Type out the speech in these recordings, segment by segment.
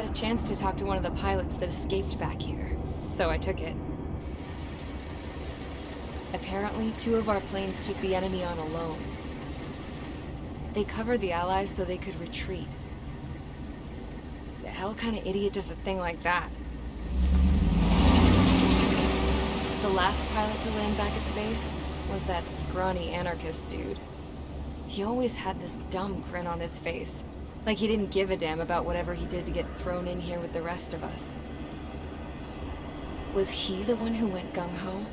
a chance to talk to one of the pilots that escaped back here, so I took it. Apparently, 2 of our planes took the enemy on alone. They covered the Allies so they could retreat. The hell kind of idiot does a thing like that? The last pilot to land back at the base was that scrawny anarchist dude. He always had this dumb grin on his face, like he didn't give a damn about whatever he did to get thrown in here with the rest of us. Was he the one who went gung-ho?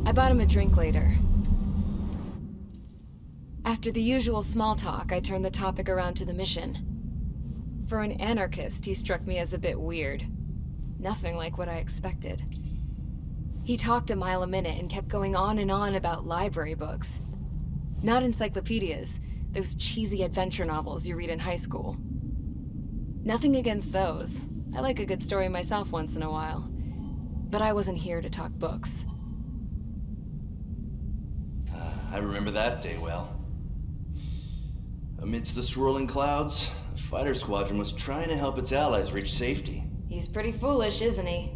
I bought him a drink later. After the usual small talk, I turned the topic around to the mission. For an anarchist, he struck me as a bit weird. Nothing like what I expected. He talked a mile a minute and kept going on and on about library books. Not encyclopedias, those cheesy adventure novels you read in high school. Nothing against those. I like a good story myself once in a while. But I wasn't here to talk books. I remember that day well. Amidst the swirling clouds, the fighter squadron was trying to help its allies reach safety. He's pretty foolish, isn't he?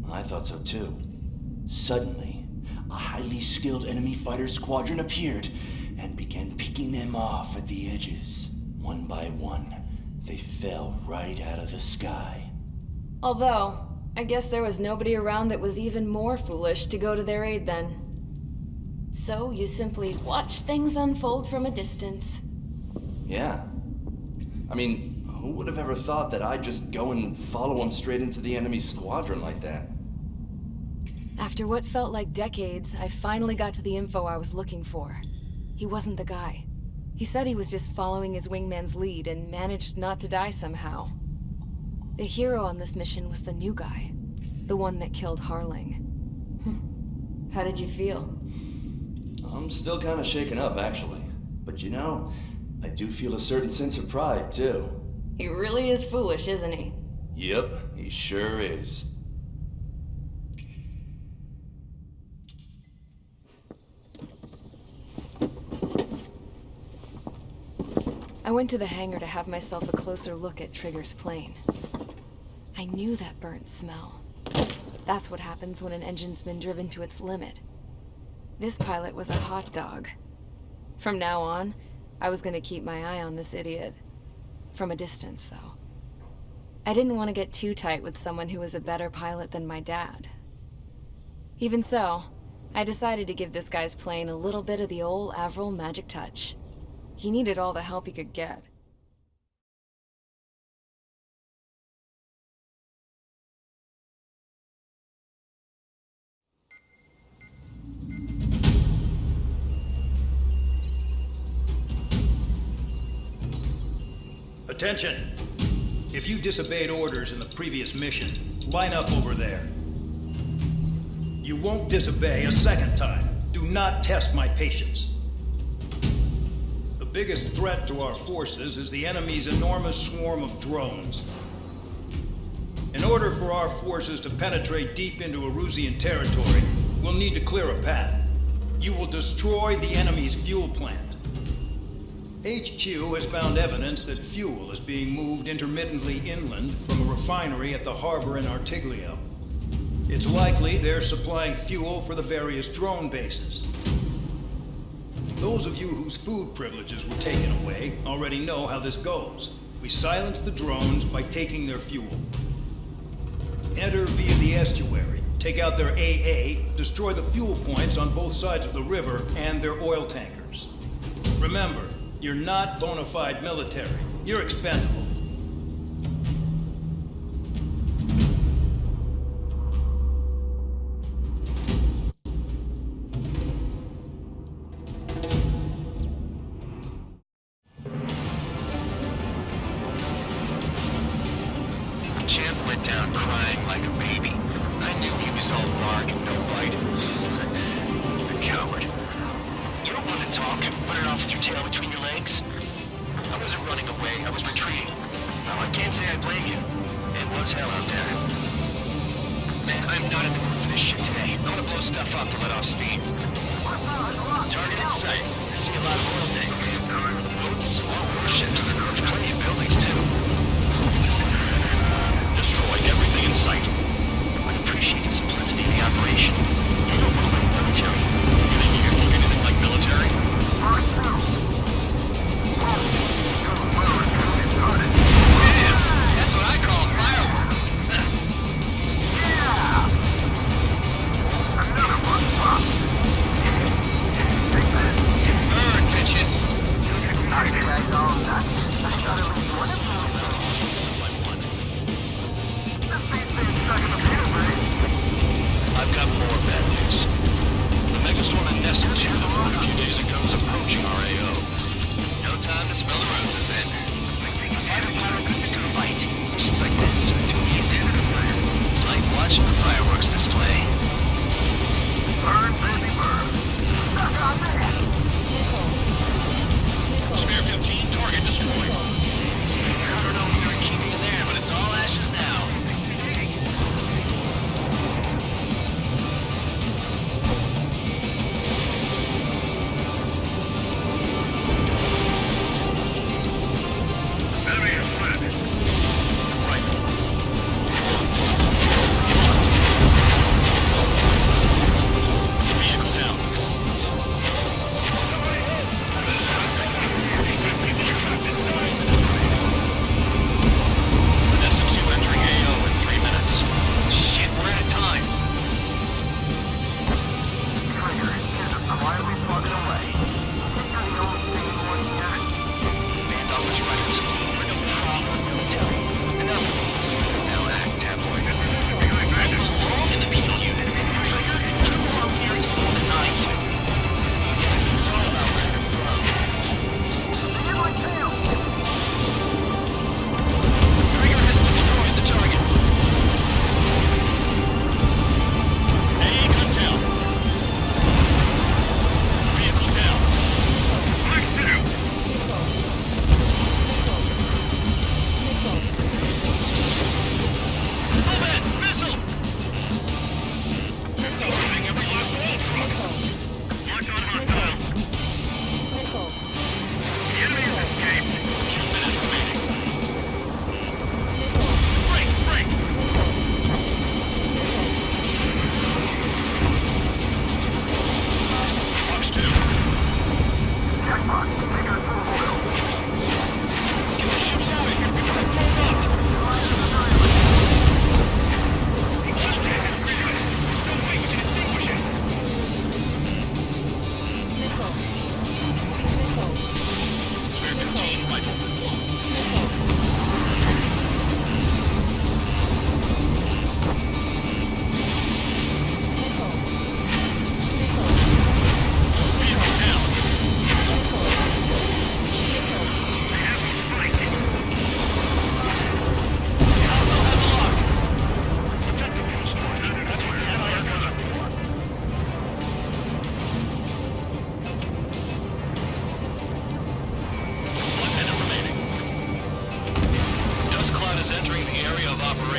I thought so too. Suddenly, a highly skilled enemy fighter squadron appeared and began picking them off at the edges. One by one, they fell right out of the sky. Although, I guess there was nobody around that was even more foolish to go to their aid then. So you simply watch things unfold from a distance. Yeah. I mean, who would have ever thought that I'd just go and follow them straight into the enemy squadron like that? After what felt like decades, I finally got to the info I was looking for. He wasn't the guy. He said he was just following his wingman's lead and managed not to die somehow. The hero on this mission was the new guy. The one that killed Harling. How did you feel? I'm still kind of shaken up, actually. But you know, I do feel a certain sense of pride, too. He really is foolish, isn't he? Yep, he sure is. I went to the hangar to have myself a closer look at Trigger's plane. I knew that burnt smell. That's what happens when an engine's been driven to its limit. This pilot was a hot dog. From now on, I was gonna keep my eye on this idiot. From a distance, though. I didn't want to get too tight with someone who was a better pilot than my dad. Even so, I decided to give this guy's plane a little bit of the old Avril magic touch. He needed all the help he could get. Attention! If you disobeyed orders in the previous mission, line up over there. You won't disobey a second time. Do not test my patience. The biggest threat to our forces is the enemy's enormous swarm of drones. In order for our forces to penetrate deep into Erusian territory, we'll need to clear a path. You will destroy the enemy's fuel plant. HQ has found evidence that fuel is being moved intermittently inland from a refinery at the harbor in Artiglio. It's likely they're supplying fuel for the various drone bases. Those of you whose food privileges were taken away already know how this goes. We silence the drones by taking their fuel. Enter via the estuary, take out their AA, destroy the fuel points on both sides of the river and their oil tankers. Remember, you're not bona fide military. You're expendable. Champ went down crying like a baby. I knew he was all bark and no bite. The coward. You don't want to talk, put it off with your tail between your legs. I wasn't running away, I was retreating. Now, I can't say I blame you. It was hell out there. Man, I'm not in the mood for this shit today. I want to blow stuff up to let off steam. Target in sight. I see a lot of oil tanks. Boats, all warships. There's plenty of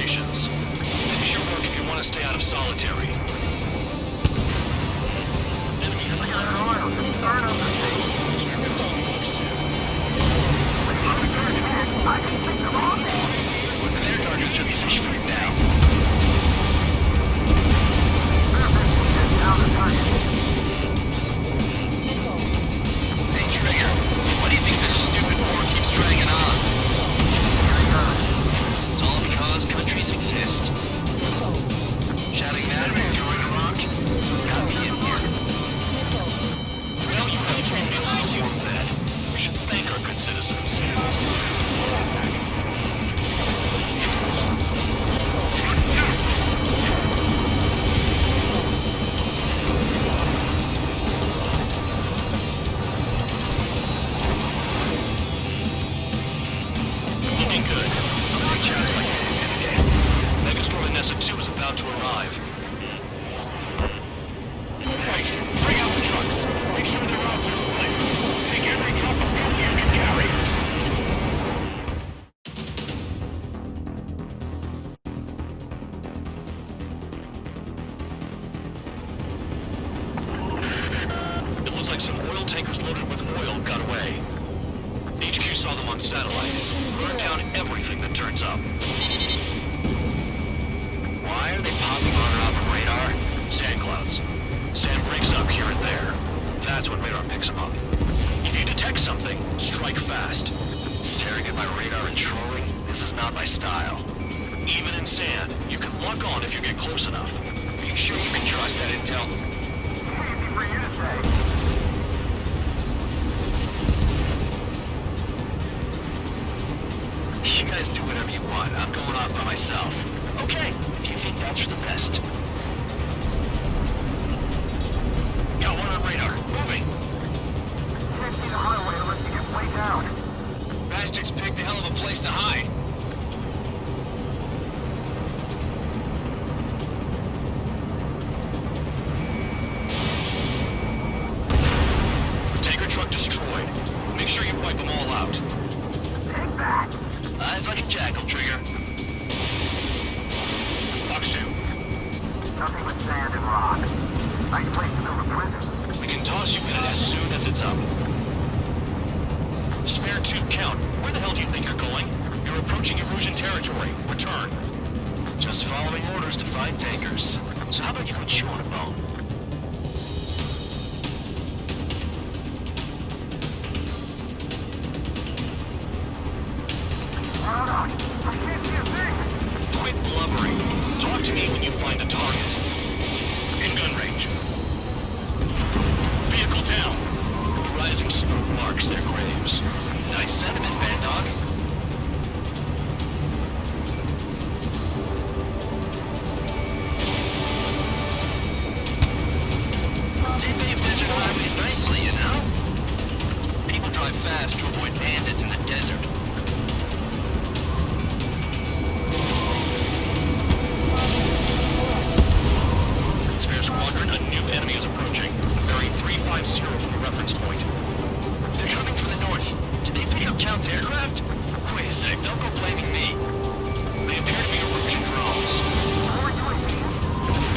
operations. Finish your work if you want to stay out of solitary. Their target's just fish food now. Hey, Trigger, why do you think this stupid war keeps dragging on? It's all because countries exist. Shouting that and throwing a rock got me in here. Well, you have 3 meals and a warm bed. We should thank our good citizens. Looking good. Take jobs like this in a game. Megastorm Nessa 2 is about to arrive. Hey, bring out the truck. Make sure they're off to the place. Take every truck you can carry. It looks like some oil tankers loaded with oil got away. HQ saw them on satellite. Burn down everything that turns up. Why are they popping on and off of radar? Sand clouds. Sand breaks up here and there. That's when radar picks them up. If you detect something, strike fast. Staring at my radar and trolling? This is not my style. Even in sand, you can lock on if you get close enough. Are you sure you can trust that intel? Easy for you to say. You guys do whatever you want. I'm going off by myself. Okay, if you think that's for the best. Got one on radar. Moving. Can't see the highway unless you get way down. Bastards picked a hell of a place to hide. Tanker truck destroyed. Make sure you wipe them all out. Take that. Eyes like a jackal, Trigger. Box 2. Nothing but sand and rock. Nice place to build a prison. We can toss you in it as soon as it's up. Spare tube count. Where the hell do you think you're going? You're approaching Erusian territory. Return. Just following orders to find tankers. So how about you go chew on a bone? Quit blubbering. Talk to me when you find a target. In gun range. Vehicle down. The rising smoke marks their graves. Nice sentiment, Bandog. They paved desert highways nicely, you know? People drive fast to avoid bandits in the desert. Spare squadron, a new enemy is approaching. Bearing 350 from the reference point. They're coming from the north. Did they pick up Count's aircraft? Wait a sec, don't go blaming me. They appear to be Erusian drones.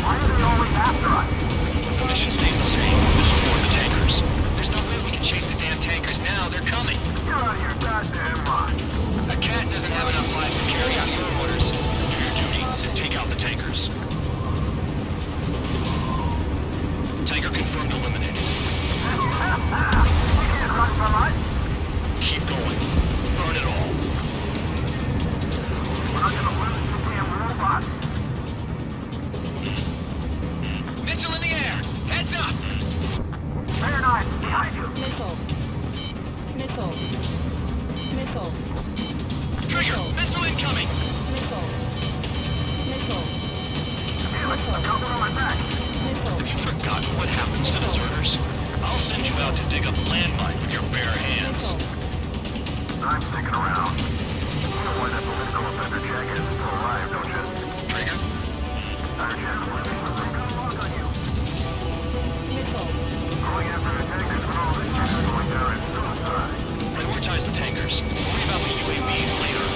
Why are they always after us? The mission stays the same. Destroy the tankers. There's no way we can chase the damn tankers now. They're coming. You're out of your goddamn mind. A cat doesn't have enough lives to carry out your orders. Do your duty and take out the tankers. Tanker confirmed eliminated. You can't run from us. Keep going. Burn it all. We're not gonna lose the damn robot. Missile in the air. Heads up. Fair knife, behind you. Missile. Missile. Missile. Trigger, missile incoming. Missile. Missile. Damn it, I'm coming on my back. Missile. Have you forgotten what happens to deserters? I'll send you out to dig up landmine with your bare hands. I'm sticking around. You know why that political offender check is still alive, don't you? Trigger? Our chance of living was a good look on you. Missile. Going after the tankers when all this shit is going down is suicide. Prioritize the tankers. Worry about the UAVs later.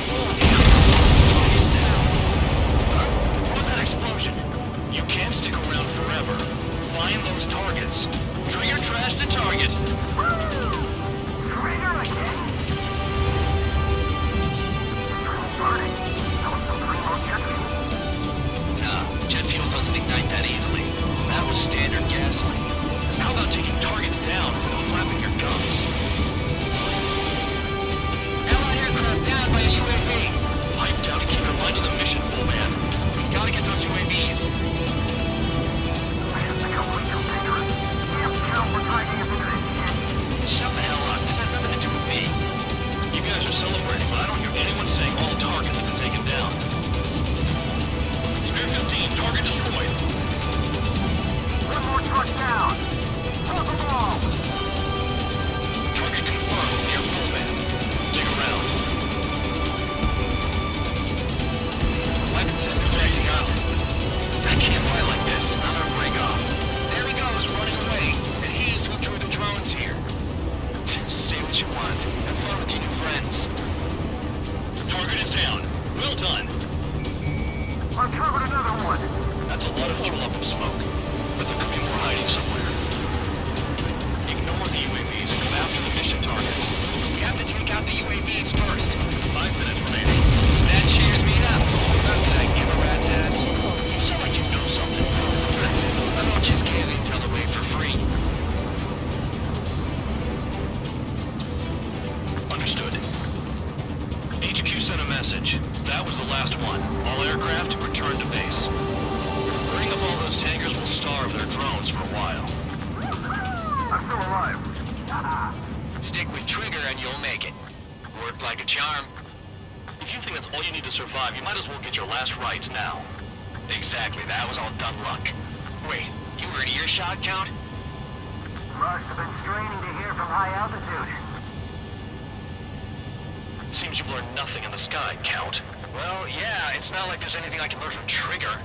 message. That was the last one. All aircraft, return to base. Burning up all those tankers will starve their drones for a while. I'm still alive. Stick with Trigger and you'll make it. Worked like a charm. If you think that's all you need to survive, you might as well get your last rites now. Exactly, that was all dumb luck. Wait, you were in earshot, Count? Must have been straining to hear from high altitude. Seems you've learned nothing in the sky, Count. Well, yeah, it's not like there's anything I can learn from Trigger.